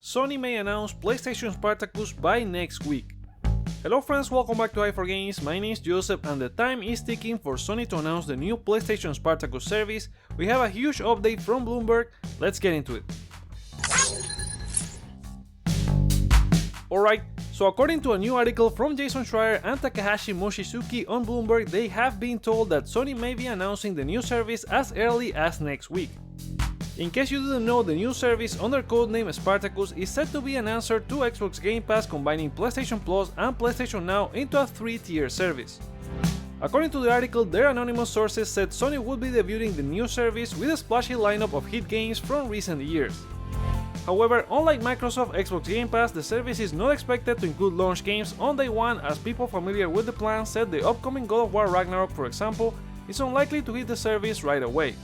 Sony may announce PlayStation Spartacus by next week. Hello friends, welcome back to i4Games, my name is Joseph and the time is ticking for Sony to announce the new PlayStation Spartacus service. We have a huge update from Bloomberg, let's get into it. Alright, so according to a new article from Jason Schreier and Takahashi Mochizuki on Bloomberg, they have been told that Sony may be announcing the new service as early as next week. In case you didn't know, the new service under codename Spartacus is said to be an answer to Xbox Game Pass, combining PlayStation Plus and PlayStation Now into a 3-tier service. According to the article, their anonymous sources said Sony would be debuting the new service with a splashy lineup of hit games from recent years. However, unlike Microsoft Xbox Game Pass, the service is not expected to include launch games on day one, as people familiar with the plan said the upcoming God of War Ragnarok, for example, is unlikely to hit the service right away.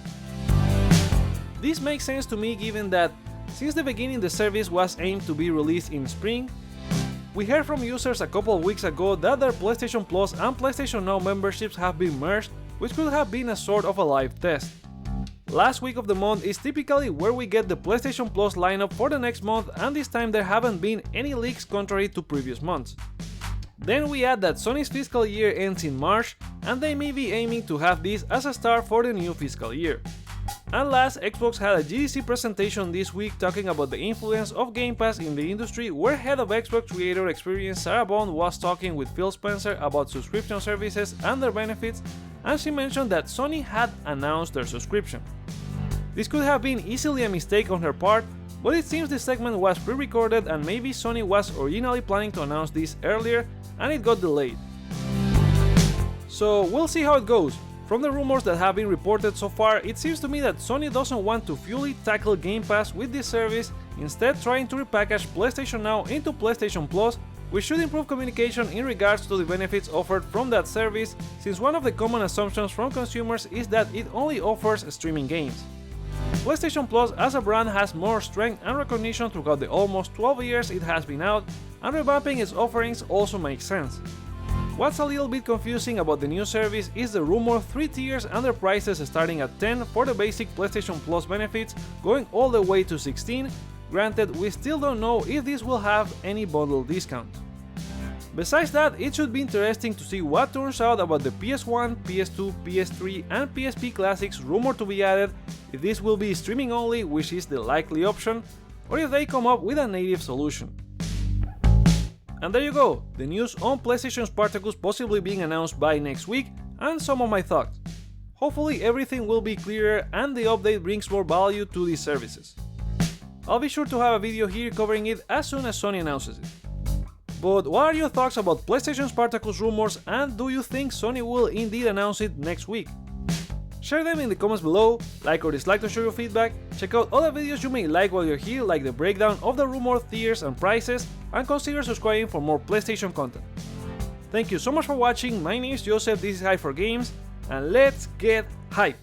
This makes sense to me given that, since the beginning the service was aimed to be released in spring. We heard from users a couple of weeks ago that their PlayStation Plus and PlayStation Now memberships have been merged, which could have been a sort of a live test. Last week of the month is typically where we get the PlayStation Plus lineup for the next month, and this time there haven't been any leaks contrary to previous months. Then we add that Sony's fiscal year ends in March, and they may be aiming to have this as a start for the new fiscal year. And last, Xbox had a GDC presentation this week talking about the influence of Game Pass in the industry, where head of Xbox Creator Experience Sarah Bond was talking with Phil Spencer about subscription services and their benefits, and she mentioned that Sony had announced their subscription. This could have been easily a mistake on her part, but it seems this segment was pre-recorded and maybe Sony was originally planning to announce this earlier and it got delayed. So we'll see how it goes. From the rumors that have been reported so far, it seems to me that Sony doesn't want to fully tackle Game Pass with this service, instead trying to repackage PlayStation Now into PlayStation Plus, which should improve communication in regards to the benefits offered from that service, since one of the common assumptions from consumers is that it only offers streaming games. PlayStation Plus as a brand has more strength and recognition throughout the almost 12 years it has been out, and revamping its offerings also makes sense. What's a little bit confusing about the new service is the rumored 3 tiers and their prices starting at $10 for the basic PlayStation Plus benefits, going all the way to $16. Granted, we still don't know if this will have any bundle discount. Besides that, it should be interesting to see what turns out about the PS1, PS2, PS3 and PSP classics rumored to be added, if this will be streaming only, which is the likely option, or if they come up with a native solution. And there you go, the news on PlayStation Spartacus possibly being announced by next week, and some of my thoughts. Hopefully everything will be clearer and the update brings more value to these services. I'll be sure to have a video here covering it as soon as Sony announces it. But what are your thoughts about PlayStation Spartacus rumors, and do you think Sony will indeed announce it next week? Share them in the comments below, like or dislike to share your feedback, check out other videos you may like while you're here, like the breakdown of the rumored tiers and prices, and consider subscribing for more PlayStation content. Thank you so much for watching, my name is Joseph, this is i4Games, and let's get hype!